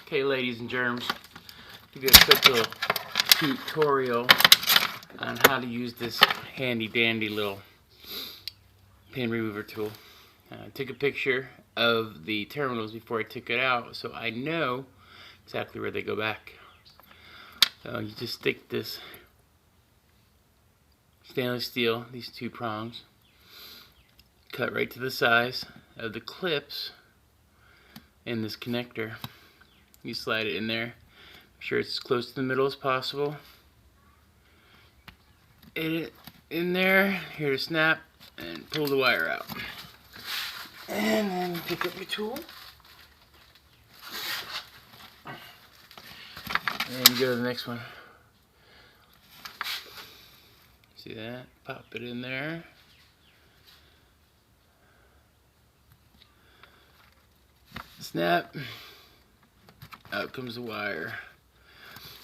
Okay, ladies and germs, give you a quick little tutorial on how to use this handy dandy little pin remover tool. I took a picture of the terminals before I took it out so I know exactly where they go back. So you just stick this stainless steel, these two prongs, cut right to the size of the clips in this connector. You slide it in there, make sure it's as close to the middle as possible. It in there, here to snap, and pull the wire out. And then pick up your tool. And you go to the next one. See that? Pop it in there. Snap. Out comes the wire.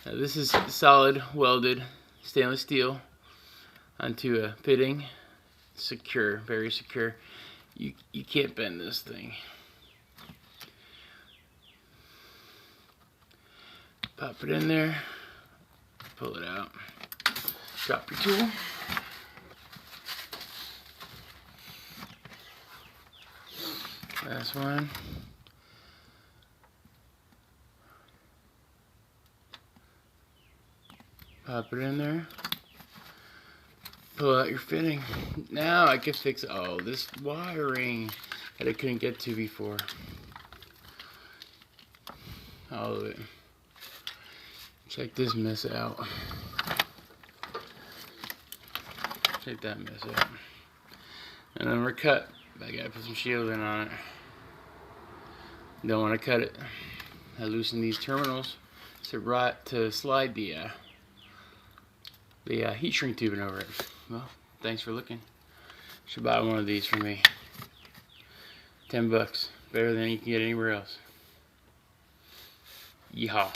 Now this is solid welded stainless steel onto a fitting. Secure, very secure. You can't bend this thing. Pop it in there. Pull it out. Drop your tool. Last one. Pop it in there. Pull out your fitting. Now I can fix all this wiring that I couldn't get to before. All of it. Check this mess out. Check that mess out. And then we're cut. I gotta put some shielding on it. Don't want to cut it. I loosen these terminals to slide the heat shrink tubing over it. Well, thanks for looking. Should buy one of these for me. $10, better than you can get anywhere else. Yeehaw.